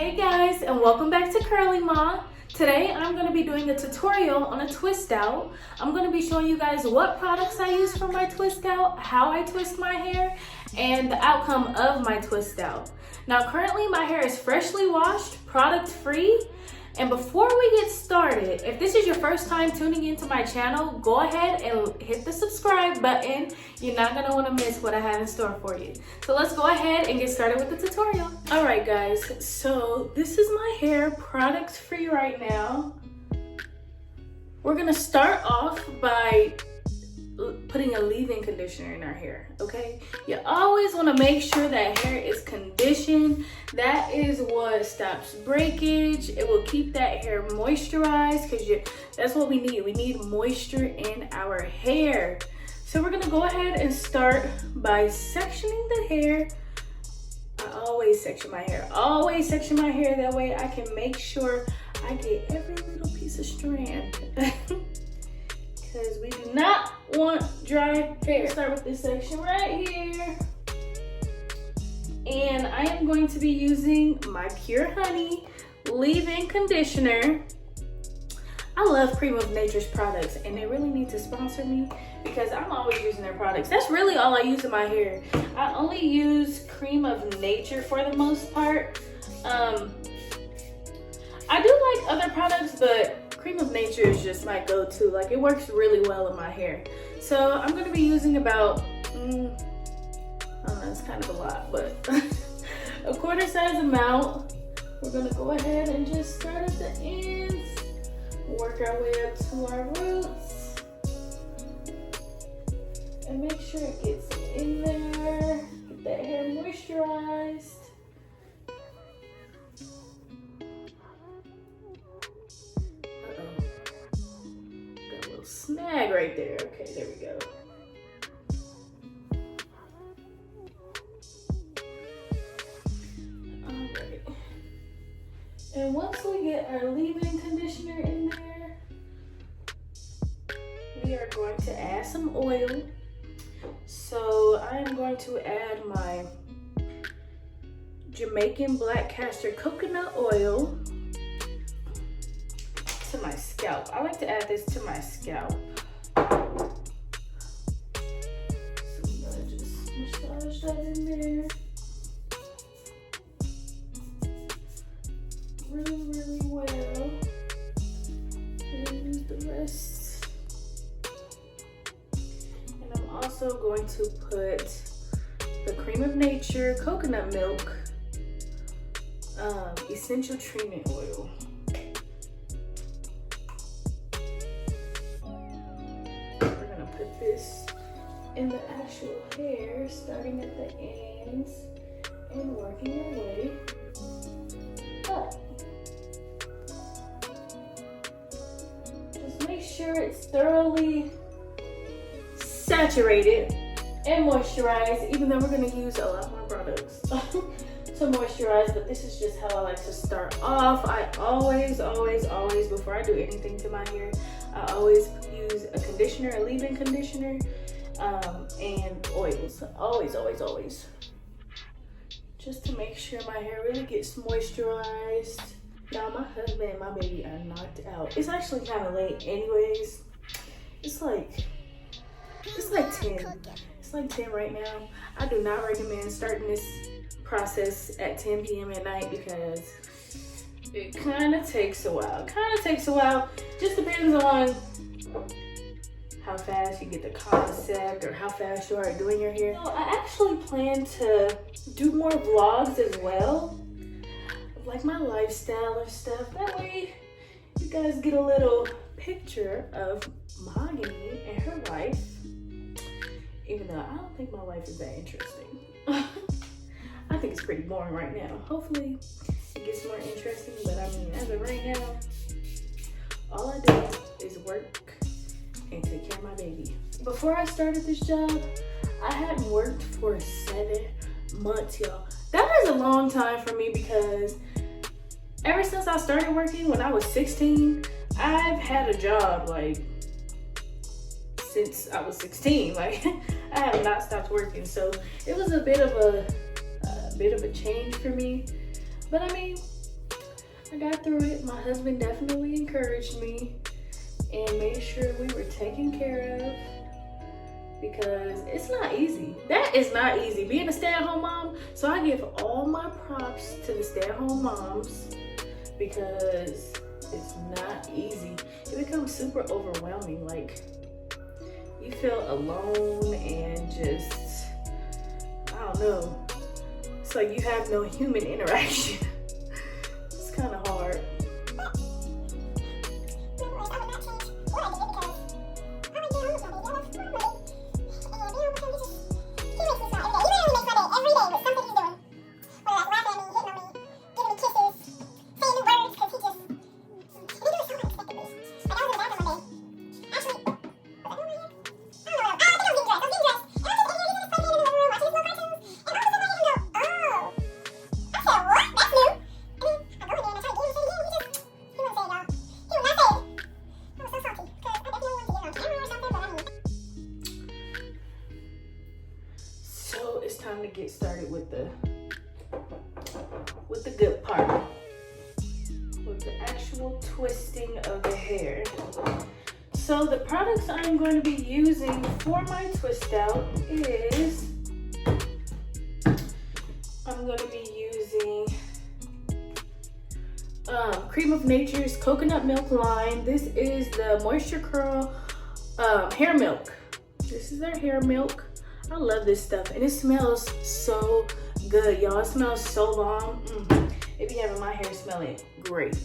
Hey guys, and welcome back to Curly Ma. Today I'm going to be doing a tutorial on a twist out. I'm going to be showing you guys what products I use for my twist out, how I twist my hair, and the outcome of my twist out. Now currently my hair is freshly washed, product free. And before we get started, if this is your first time tuning into my channel, go ahead and hit the subscribe button. You're not gonna wanna miss what I have in store for you. So let's go ahead and get started with the tutorial. All right guys, so this is my hair product free right now. We're gonna start off by putting a leave-in conditioner in our hair, okay? You always want to make sure that hair is conditioned. That is what stops breakage. It will keep that hair moisturized because that's what we need. We need moisture in our hair. So we're gonna go ahead and start by sectioning the hair. I always section my hair. Always section my hair. That way I can make sure I get every little piece of strand. Because we do not want dry hair. Start with this section right here. And I am going to be using my Pure Honey leave-in conditioner. I love Cream of Nature's products and they really need to sponsor me because I'm always using their products. That's really all I use in my hair. I only use Cream of Nature for the most part. I do like other products, but Cream of Nature is just my go-to. Like, it works really well in my hair. So I'm gonna be using about, I don't know, it's kind of a lot, but a quarter size amount. We're gonna go ahead and just start at the ends, work our way up to our roots, and make sure it gets in there, get that hair moisturized. Snag right there. Okay, there we go. Alright. And once we get our leave-in conditioner in there, we are going to add some oil. So I am going to add my Jamaican black castor coconut oil to my scalp. I like to add this to my scalp. So I'm gonna just massage that in there. Really well. And use the rest. And I'm also going to put the Cream of Nature coconut milk essential treatment oil. This in the actual hair, starting at the ends and working your way up. Just make sure it's thoroughly saturated and moisturized, even though we're going to use a lot more products to moisturize, but this is just how I like to start off. I always, before I do anything to my hair, I always use a conditioner, a leave-in conditioner, and oils. Always. Just to make sure my hair really gets moisturized. Now my husband and my baby are knocked out. It's actually kind of late anyways. It's like 10. It's like 10 right now. I do not recommend starting this process at 10 p.m. at night because it kind of takes a while. Just depends on how fast you get the concept or how fast you are doing your hair. So I actually plan to do more vlogs as well, like my lifestyle and stuff. That way you guys get a little picture of Mahogany and her life, even though I don't think my life is that interesting. I think it's pretty boring right now. Hopefully it gets more interesting, but I mean, as of right now, all I do is work and take care of my baby. Before I started this job, I hadn't worked for 7 months, y'all. That is a long time for me because ever since I started working when I was 16, I've had a job like since I was 16. Like, I have not stopped working. So it was a bit of a change for me. But I mean, I got through it. My husband definitely encouraged me and made sure we were taken care of, because it's not easy. That is not easy, being a stay-at-home mom. So I give all my props to the stay-at-home moms, because it's not easy. It becomes super overwhelming. Like, you feel alone and just, I don't know. It's like you have no human interaction. It's kind of hard. It's time to get started with the good part, with the actual twisting of the hair. So the products I'm going to be using for my twist out is, I'm going to be using Cream of Nature's Coconut Milk line. This is the Moisture Curl hair milk. This is their hair milk. I love this stuff, and it smells so good, y'all. It smells so bomb. It be having my hair smelling great.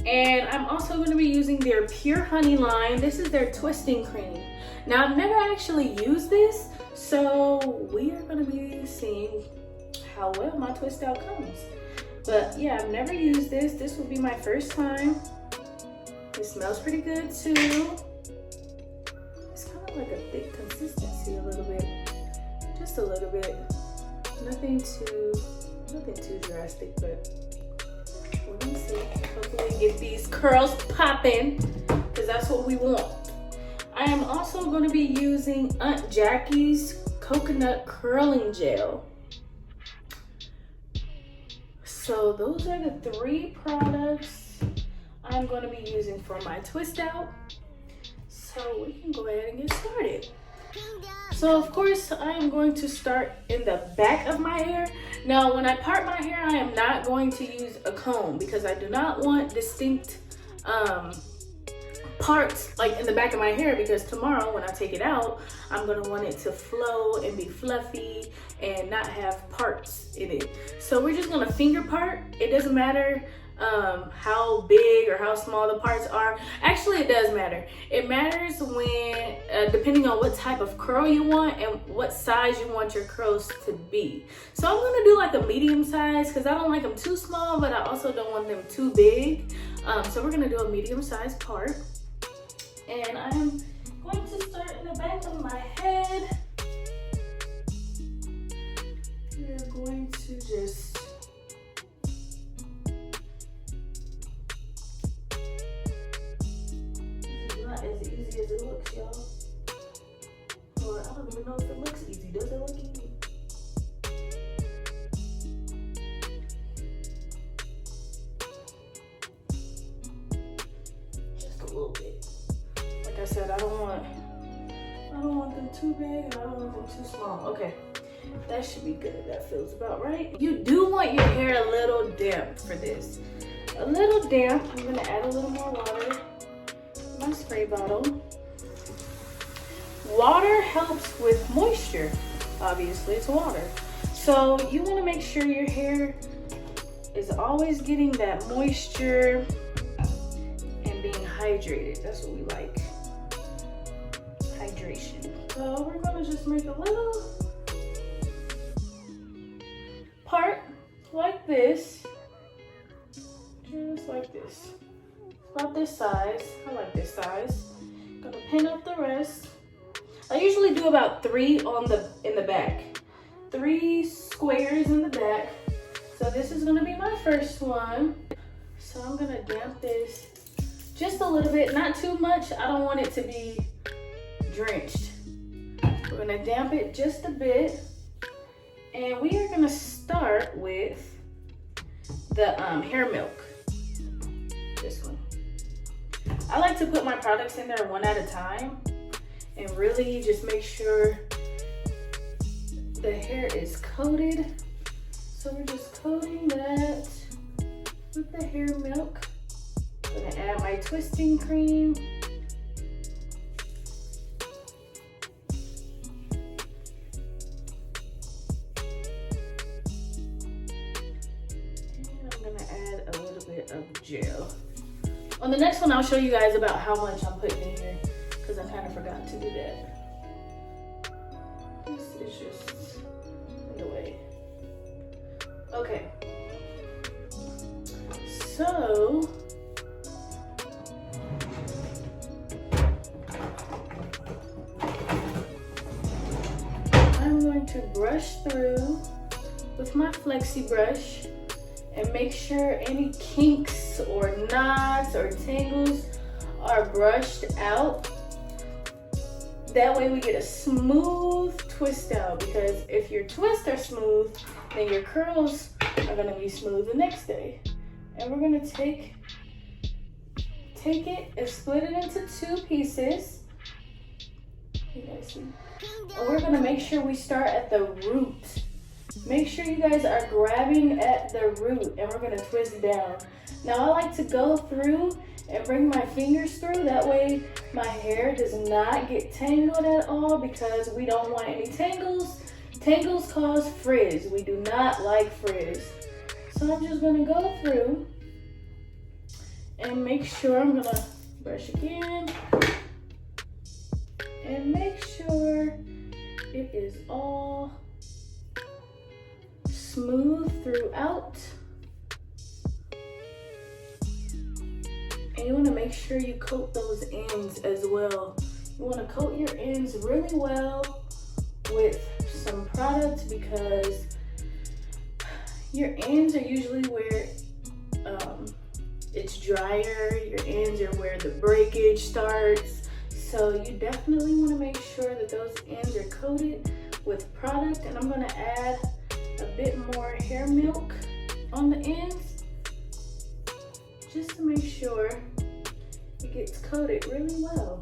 And I'm also going to be using their Pure Honey line. This is their twisting cream. Now, I've never actually used this, so we are going to be seeing how well my twist out comes. But yeah, I've never used this. This will be my first time. It smells pretty good too. It's kind of like a thick consistency a little bit. Just a little bit. Nothing too drastic, but we're gonna see. Hopefully get these curls popping, because that's what we want. I am also going to be using Aunt Jackie's coconut curling gel. So those are the 3 products I'm going to be using for my twist out. So we can go ahead and get started. So of course I am going to start in the back of my hair. Now when I part my hair, I am not going to use a comb, because I do not want distinct parts like in the back of my hair, because tomorrow when I take it out, I'm gonna want it to flow and be fluffy and not have parts in it. So we're just gonna finger part. It doesn't matter how big or how small the parts are. Actually, it does matter. It matters when depending on what type of curl you want and what size you want your curls to be. So I'm gonna do like a medium size, because I don't like them too small, but I also don't want them too big. So we're gonna do a medium sized part, and I'm going to start in the back of my head. We're going to just as easy as it looks, y'all. Or I don't even know if it looks easy. Does it look easy? Just a little bit. Like I said, I don't want them too big, and I don't want them too small. Okay, that should be good. That feels about right. You do want your hair a little damp for this. A little damp. I'm gonna add a little more water. My spray bottle. Water helps with moisture. Obviously, it's water. So you want to make sure your hair is always getting that moisture and being hydrated. That's what we like. Hydration. So we're going to just make a little part like this. Just like this. About this size. I like this size. Gonna pin up the rest. I usually do about 3 in the back. 3 squares in the back. So this is gonna be my first one. So I'm gonna damp this just a little bit, not too much. I don't want it to be drenched. We're gonna damp it just a bit. And we are gonna start with the hair milk. this one. I like to put my products in there one at a time and really just make sure the hair is coated. So we're just coating that with the hair milk. I'm gonna add my twisting cream. And I'm gonna add a little bit of gel. On the next one, I'll show you guys about how much I'm putting in here because I kind of forgot to do that. This is just in the way. Okay. So, I'm going to brush through with my flexi brush and make sure any kinks or knots or tangles are brushed out. That way we get a smooth twist out, because if your twists are smooth, then your curls are gonna be smooth the next day. And we're gonna take it and split it into 2 pieces. You guys see? And we're gonna make sure we start at the root. Make sure you guys are grabbing at the root, and we're gonna twist down. Now I like to go through and bring my fingers through. That way my hair does not get tangled at all, because we don't want any tangles. Tangles cause frizz. We do not like frizz. So I'm just gonna go through and make sure, I'm gonna brush again and make sure it is all smooth throughout. And you want to make sure you coat those ends as well. You want to coat your ends really well with some product, because your ends are usually where it's drier. Your ends are where the breakage starts. So you definitely want to make sure that those ends are coated with product. And I'm going to add a bit more hair milk on the ends, just to make sure it gets coated really well.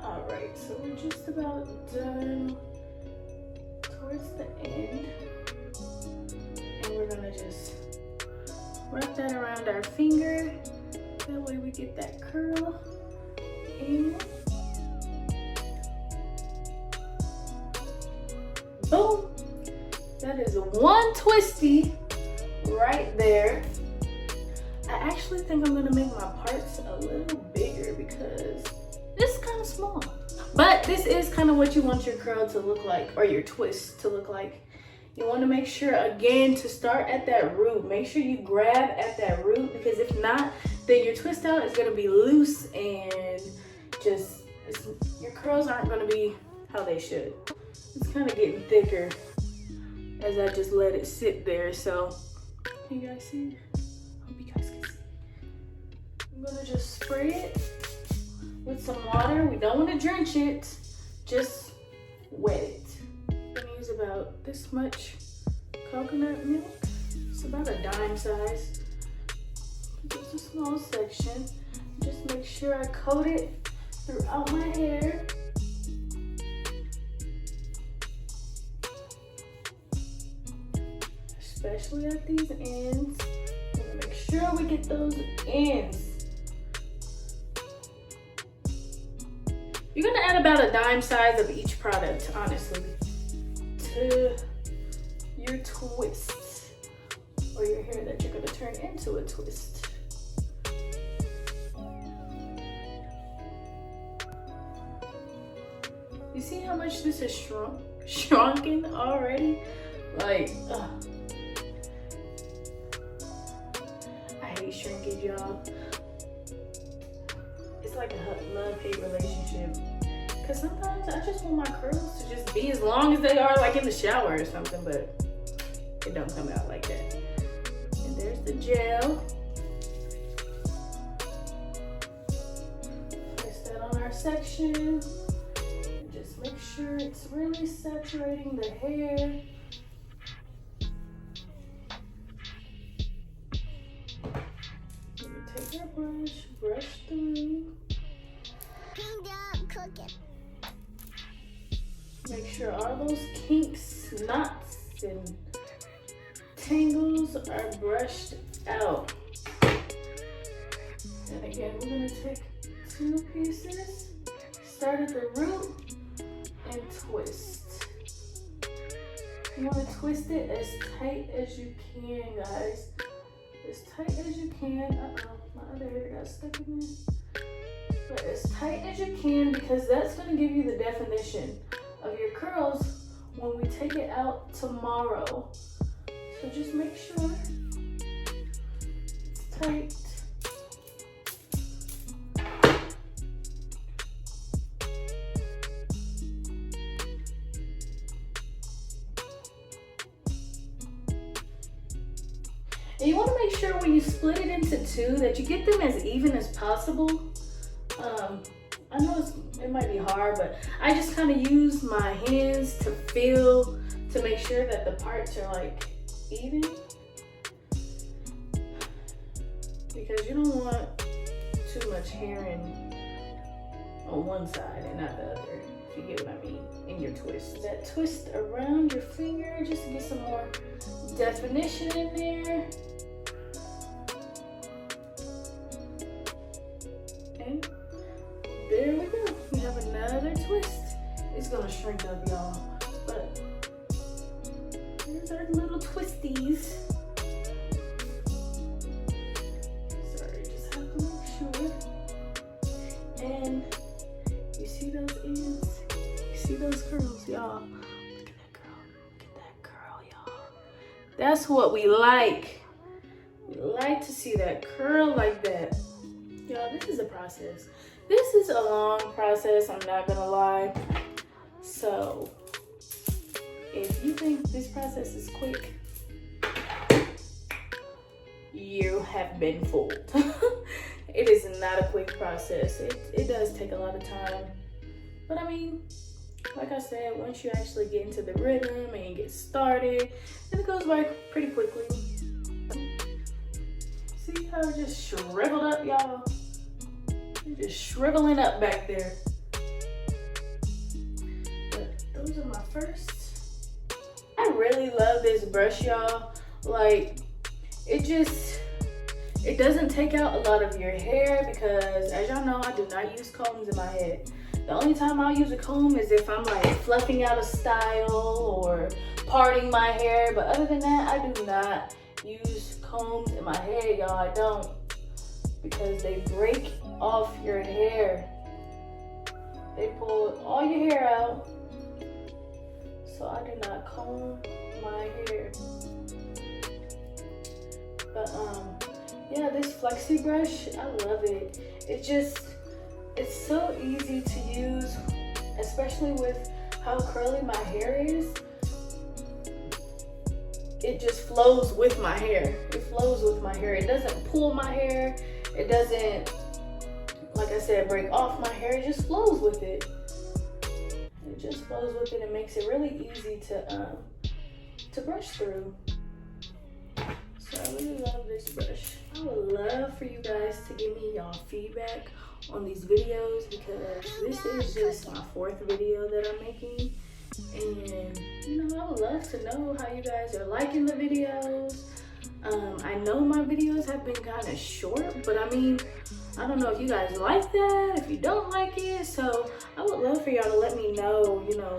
All right, so we're just about done towards the end. And we're gonna just wrap that around our finger. That way we get that curl in. Boom. That is one twisty right there. I actually think I'm gonna make my parts a little bigger because it's kind of small. But this is kind of what you want your curl to look like, or your twist to look like. You want to make sure, again, to start at that root. Make sure you grab at that root, because if not, then your twist out is gonna be loose and just, your curls aren't gonna be how they should. It's kind of getting thicker as I just let it sit there. So, can you guys see? I hope you guys can see. I'm gonna just spray it with some water. We don't want to drench it, just wet it. I'm gonna use about this much coconut milk. It's about a dime size. Just a small section. Just make sure I coat it throughout my hair. Especially at these ends. Make sure we get those ends. You're gonna add about a dime size of each product, honestly, to your twists, or your hair that you're gonna turn into a twist. You see how much this is shrunken already? Like, I hate shrinkage, y'all. It's like a love-hate relationship. Cause sometimes I just want my curls to just be as long as they are, like in the shower or something, but it don't come out like that. And there's the gel. Place that on our section. And just make sure it's really saturating the hair. Make sure all those kinks, knots, and tangles are brushed out. And again, we're gonna take 2 pieces, start at the root, and twist. You wanna twist it as tight as you can, guys. As tight as you can. Uh-oh, my other hair got stuck in there. But as tight as you can, because that's gonna give you the definition of your curls when we take it out tomorrow. So just make sure it's tight. And you want to make sure when you split it into 2 that you get them as even as possible. I know it might be hard, but I just kind of use my hands to feel, to make sure that the parts are like even. Because you don't want too much hair on one side and not the other, if you get what I mean, in your twist. That twist around your finger just to get some more definition in there. And there we go. We have another twist. It's gonna shrink up, y'all. But here's our little twisties. Sorry, just have to make sure. And you see those ends? You see those curls, y'all? Look at that curl. Look at that curl, y'all. That's what we like. We like to see that curl like that. Y'all, this is a process. This is a long process, I'm not gonna lie. So, if you think this process is quick, you have been fooled. It is not a quick process. It does take a lot of time. But I mean, like I said, once you actually get into the rhythm and you get started, then it goes by pretty quickly. See how it just shriveled up, y'all? It's just shriveling up back there. But those are my first. I really love this brush, y'all. Like, it doesn't take out a lot of your hair because, as y'all know, I do not use combs in my head. The only time I'll use a comb is if I'm like fluffing out a style or parting my hair. But other than that, I do not use combs in my hair, y'all. I don't, because they break off your hair. They pull all your hair out. So I do not comb my hair. But yeah, this flexi brush, I love it. It's so easy to use, especially with how curly my hair is. It just flows with my hair. It flows with my hair. It doesn't pull my hair. It doesn't, like I said, break off my hair. It just flows with it. It just flows with it and makes it really easy to brush through. So I really love this brush. I would love for you guys to give me y'all feedback on these videos because this is just my 4th video that I'm making. And, you know, I would love to know how you guys are liking the videos. I know my videos have been kind of short, but I mean, I don't know if you guys like that, if you don't like it. So I would love for y'all to let me know, you know,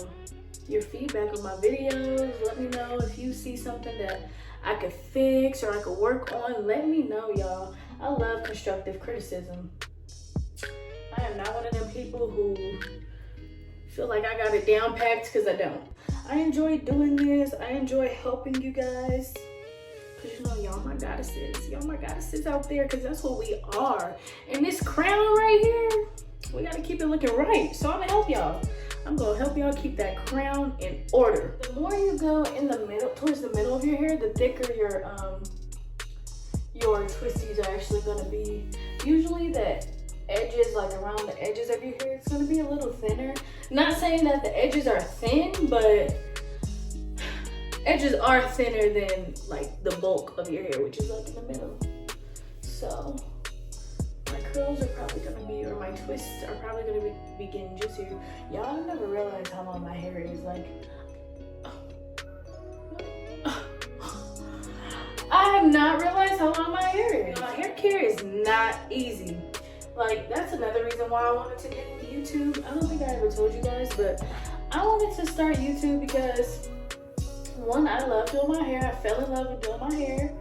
your feedback on my videos. Let me know if you see something that I could fix or I could work on. Let me know, y'all. I love constructive criticism. I am not one of them people who feel like I got it down packed, because I don't. I enjoy doing this. I enjoy helping you guys. Because, you know, y'all my goddesses. Y'all my goddesses out there, because that's what we are. And this crown right here, we got to keep it looking right. So I'm going to help y'all. I'm going to help y'all keep that crown in order. The more you go in the middle, towards the middle of your hair, the thicker your twisties are actually going to be. Usually the edges, like around the edges of your hair, it's going to be a little thinner. Not saying that the edges are thin, but edges are thinner than like the bulk of your hair, which is like in the middle. So my curls are probably gonna be, or my twists are probably gonna be getting juicier. Y'all never realize how long my hair is. Like, I have not realized how long my hair is. My hair care is not easy. Like, that's another reason why I wanted to get into YouTube. I don't think I ever told you guys, but I wanted to start YouTube because, one, I love doing my hair. I fell in love with doing my hair.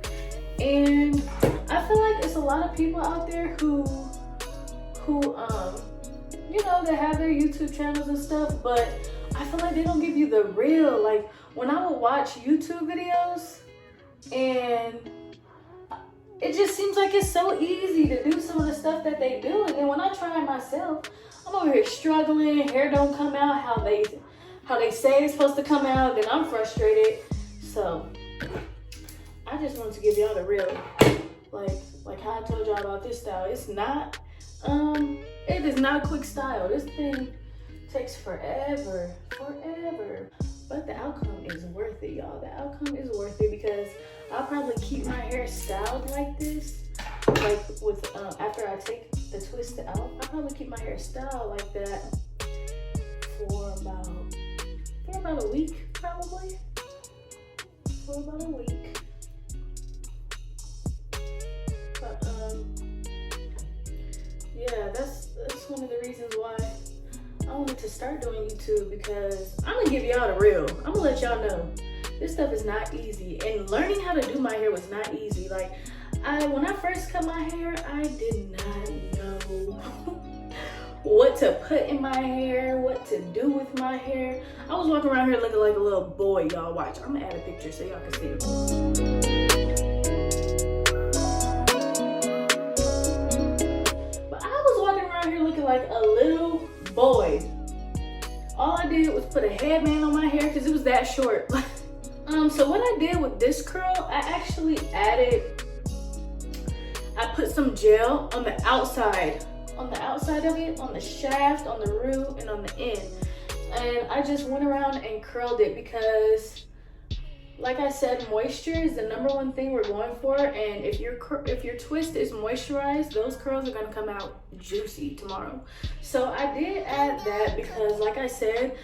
And I feel like it's a lot of people out there who you know, they have their YouTube channels and stuff, but I feel like they don't give you the real. Like, when I would watch YouTube videos, and it just seems like it's so easy to do some of the stuff that they do, and then when I try it myself, I'm over here struggling. Hair don't come out how they say it's supposed to come out. Then I'm frustrated. So I just wanted to give y'all the real, like how I told y'all about this style. It's not, it is not a quick style. This thing takes forever. But the outcome is worth it, y'all. The outcome is worth it because I'll probably keep my hair styled like this. Like with, after I take the twist out, I'll probably keep my hair styled like that for about a week, probably. For about a week. But, yeah, that's one of the reasons why I wanted to start doing YouTube, because I'm gonna give y'all the real. I'm gonna let y'all know this stuff is not easy, and learning how to do my hair was not easy. Like, when I first cut my hair, I did not know what to put in my hair, what to do with my hair. I was walking around here looking like a little boy, y'all. Watch, I'm gonna add a picture so y'all can see it. But I was walking around here looking like a little boy. All I did was put a headband on my hair because it was that short. So what I did with this curl, I actually I put some gel on the outside of it, on the shaft, on the root, and on the end. And I just went around and curled it because, like I said, moisture is the number one thing we're going for. And if your twist is moisturized, those curls are gonna come out juicy tomorrow. So I did add that because, like I said,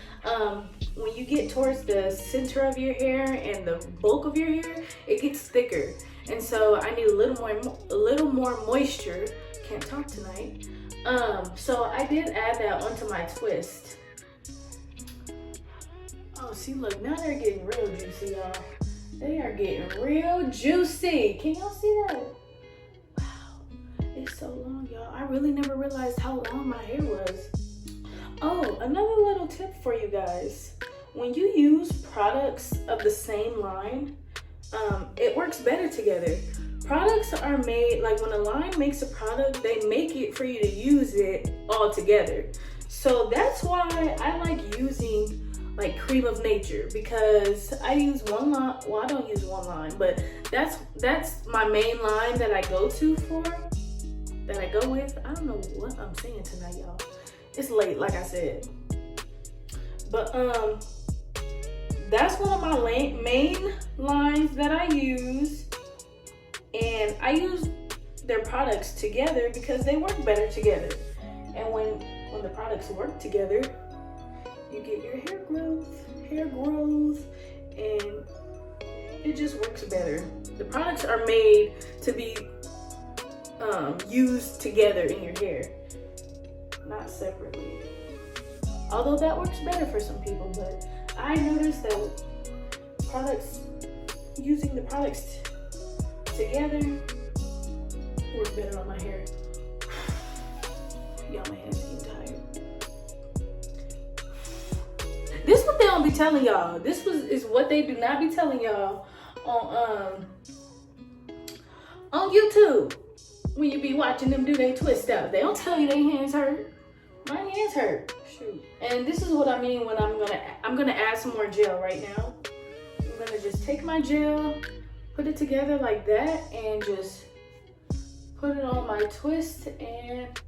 when you get towards the center of your hair and the bulk of your hair, it gets thicker. And so I need a little more moisture. Can't talk tonight. So I did add that onto my twist. Oh, see, look, now they're getting real juicy, y'all. They are getting real juicy. Can y'all see that? Wow, it's so long, y'all. I really never realized how long my hair was. Oh, another little tip for you guys. When you use products of the same line, it works better together. Products are made, like when a line makes a product, they make it for you to use it all together. So that's why I like using like Cream of Nature, because I use one line. Well, I don't use one line, but that's my main line that I go with. I don't know what I'm saying tonight, y'all. It's late, like I said. But that's one of my main lines that I use. And I use their products together because they work better together. And when the products work together, you get your hair growth, and it just works better. The products are made to be used together in your hair, not separately. Although that works better for some people, but I noticed that using the products together work better on my hair. Y'all, my head's getting tired. This is what they don't be telling y'all. This is what they do not be telling y'all on YouTube when you be watching them do their twist out. They don't tell you their hands hurt. My hands hurt. Shoot. And this is what I mean when I'm gonna add some more gel right now. I'm gonna just take my gel, put it together like that, and just put it on my twist and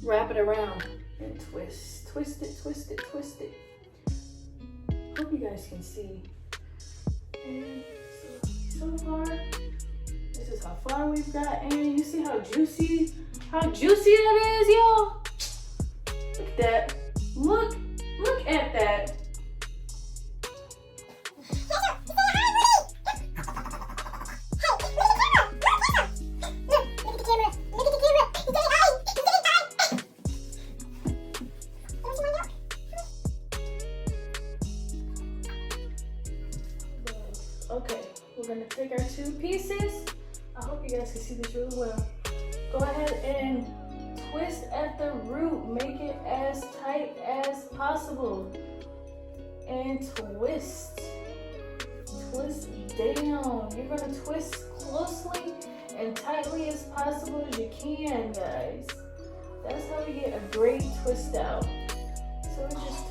wrap it around and twist it. Hope you guys can see. And so far, this is is how far we've gotten. You see how juicy that is, y'all? Look at that. Look at that. Okay, we're gonna take our 2 pieces. I hope you guys can see this really well. Go ahead and twist at the root. Make it as tight as possible. And twist. Twist down. You're gonna twist closely and tightly as possible as you can, guys. That's how we get a great twist out. So we're just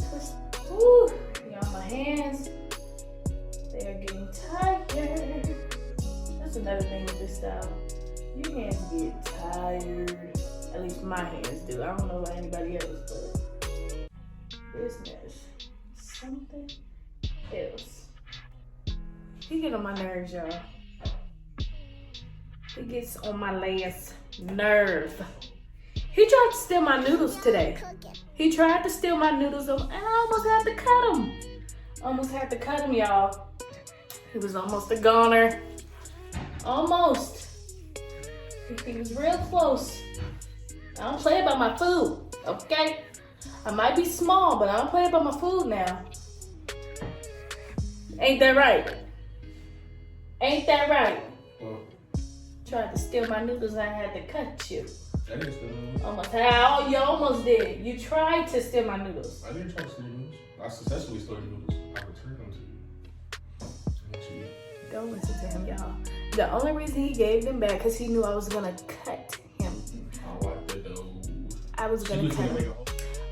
twist. Woo! Y'all, my hands, they are getting tighter. That's another thing with this style. Your hands get tired. At least my hands do. I don't know about anybody else, but this is something else. He get on my nerves, y'all. He gets on my last nerve. He tried to steal my noodles today. He tried to steal my noodles and I almost had to cut him. Almost had to cut him, y'all. He was almost a goner. Almost. He was real close. I don't play about my food, okay? I might be small, but I don't play about my food now. Ain't that right? Ain't that right? Tried to steal my noodles and I had to cut you. I didn't steal noodles. Almost. You almost did. You tried to steal my noodles. I didn't try to steal noodles. I successfully stole your noodles. I returned them to you. Don't listen to him, y'all. The only reason he gave them back because he knew I was gonna cut him. I like that though. I was gonna cut him.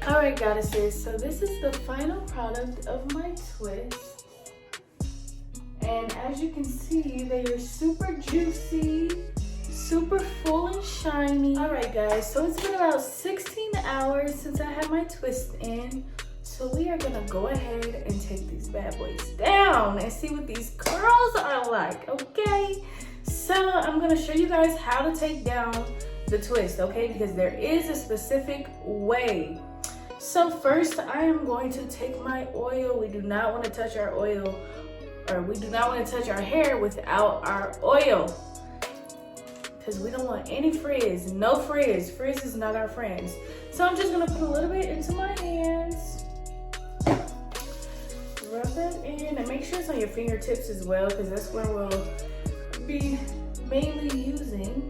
Alright, goddesses, so this is the final product of my twist. And as you can see, they are super juicy, super full and shiny. Alright guys, so it's been about 16 hours since I had my twist in. So we are gonna go ahead and take these bad boys down and see what these curls are like, okay? So I'm gonna show you guys how to take down the twist, okay? Because there is a specific way. So first I am going to take my oil. We do not want to touch our oil, or we do not want to touch our hair without our oil. Because we don't want any frizz, no frizz. Frizz is not our friends. So I'm just gonna put a little bit into my hands. Rub that in and make sure it's on your fingertips as well, because that's where we'll be mainly using.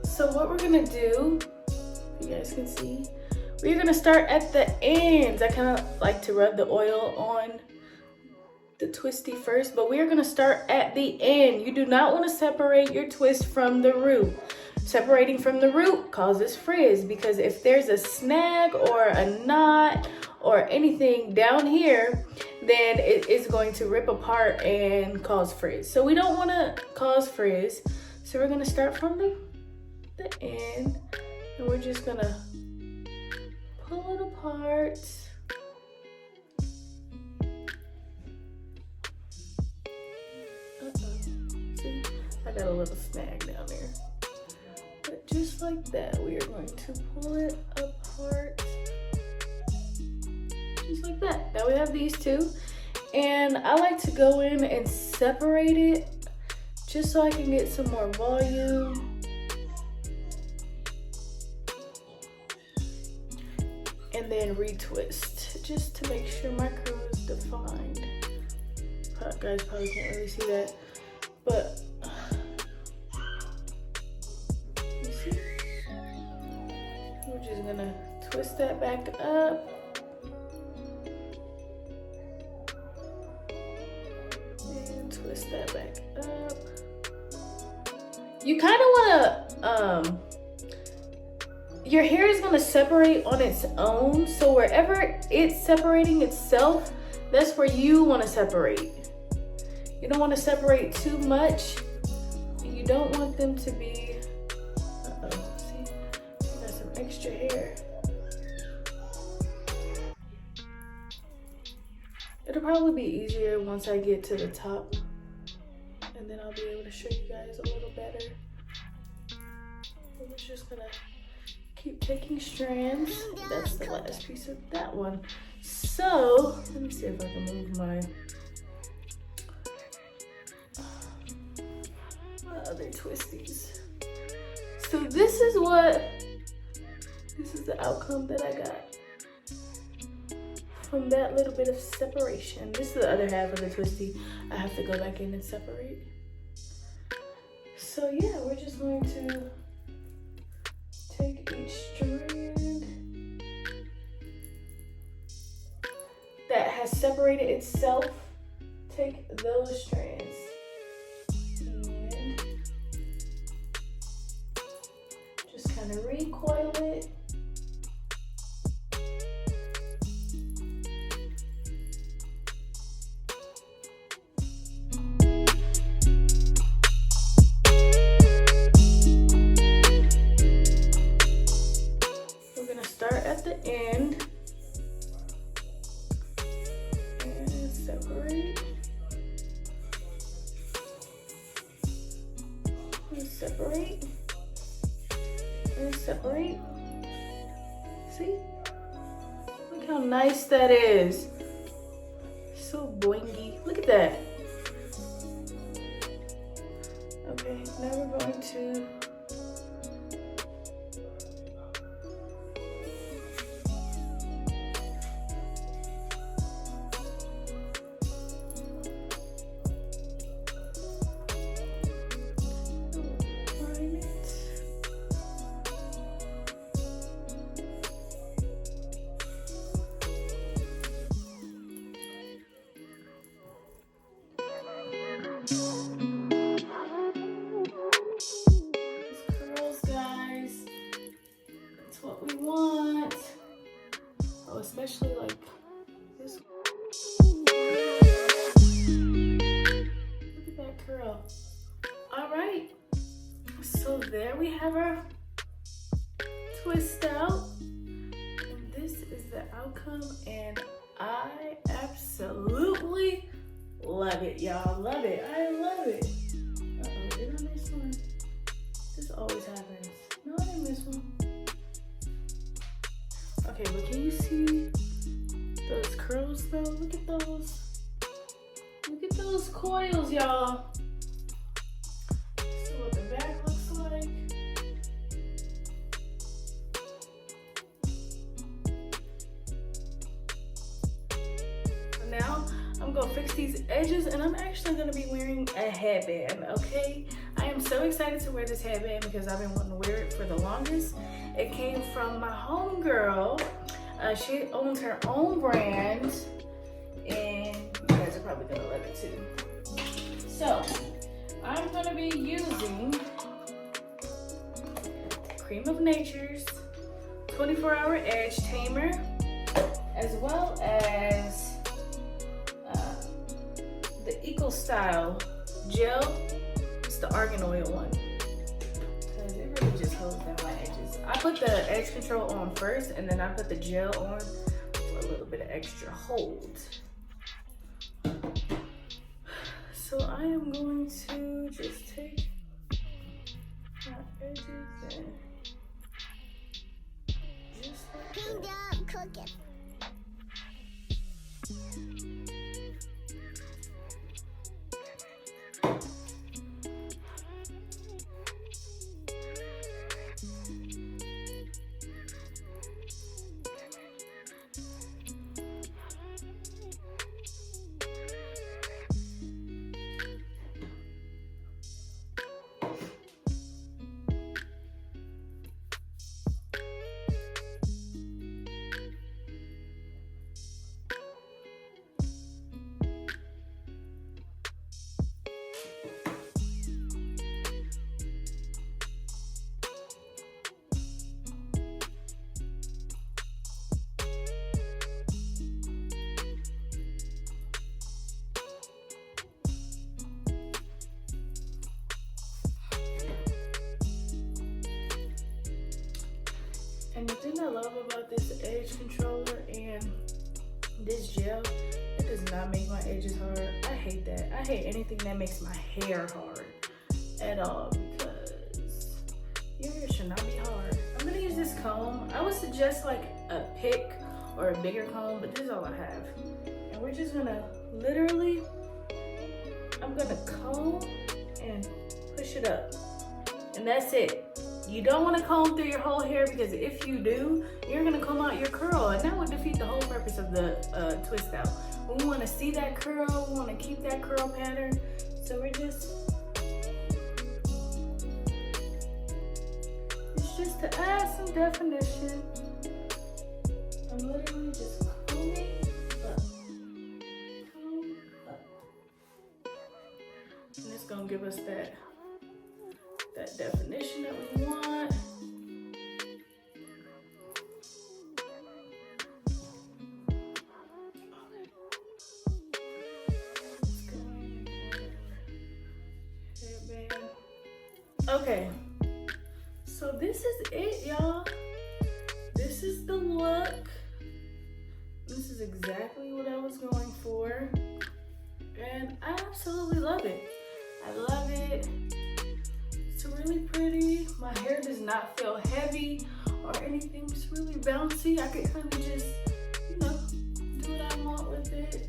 So what we're gonna do, you guys can see, we're gonna start at the ends. I kind of like to rub the oil on the twisty first, but we're gonna start at the end. You do not want to separate your twist from the root. Separating from the root causes frizz, because if there's a snag or a knot or anything down here, then it is going to rip apart and cause frizz. So we don't want to cause frizz. So we're gonna start from the end, and we're just gonna pull it apart. See, I got a little snag down there. But just like that, we are going to pull it apart. Just like that. Now we have these two. And I like to go in and separate it just so I can get some more volume. And then retwist just to make sure my curl is defined. Guys probably can't really see that, but you see? We're just gonna twist that back up. And twist that back up. You kind of wanna, your hair is gonna separate on its own. So wherever it's separating itself, that's where you wanna separate. You don't want to separate too much. You don't want them to be, see, I got some extra hair. It'll probably be easier once I get to the top and and then I'll be able to show you guys a little better. We're just gonna keep taking strands. That's the last piece of that one. So let me see if I can move my other twisties. So this is the outcome that I got from that little bit of separation. This is the other half of the twisty. I have to go back in and separate. So yeah, we're just going to take each strand that has separated itself, take those strands and just kind of recoil it. Start at the end and separate and separate and separate. See? Look how nice that is. So blingy. Look at that. Okay, now we're going to especially like this. Look at that curl. All right, so there we have our twist out. And this is the outcome, and I absolutely love it, y'all. Love it. I love it. Uh-oh, did I miss one? This always happens. No, I didn't miss one. Okay, but can you see those curls though? Look at those. Look at those coils, y'all. This is what the back looks like. Now I'm gonna fix these edges, and I'm actually gonna be wearing a headband, okay? I am so excited to wear this headband because I've been wanting to wear it for the longest. It came from my homegirl. She owns her own brand, and you guys are probably gonna love it too. So I'm gonna be using Cream of Nature's 24-hour edge tamer, as well as the Eco Style gel. It's the argan oil one. It really just holds down my edges. I put the edge control on first, and then I put the gel on for a little bit of extra hold. So I am going to just take my edges and just like that. And the thing I love about this edge controller and this gel, it does not make my edges hard. I hate that. I hate anything that makes my hair hard at all, because your hair should not be hard. I'm gonna use this comb. I would suggest like a pick or a bigger comb, but this is all I have. And we're just gonna literally, I'm gonna comb and push it up. And that's it. You don't want to comb through your whole hair, because if you do, you're gonna comb out your curl, and that would defeat the whole purpose of the twist out. We want to see that curl, we want to keep that curl pattern, so we're just, it's just to add some definition. I'm literally just combing up, comb up, and it's gonna give us that definition that we want. Okay, so this is it, y'all. This is the look. This is exactly what I was going for, and I absolutely love it. I love it. It's really pretty. My hair does not feel heavy or anything. It's really bouncy. I could kind of just, you know, do what I want with it.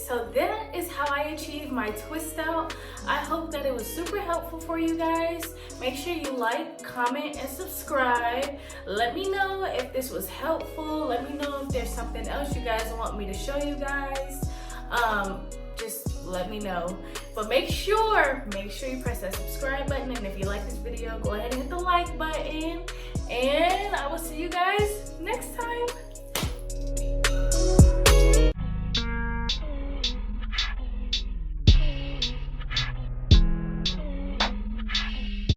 So that is how I achieved my twist out. I hope that it was super helpful for you guys. Make sure you like, comment, and subscribe. Let me know if this was helpful. Let me know if there's something else you guys want me to show you guys. Just let me know. But make sure you press that subscribe button. And if you like this video, go ahead and hit the like button. And I will see you guys next time.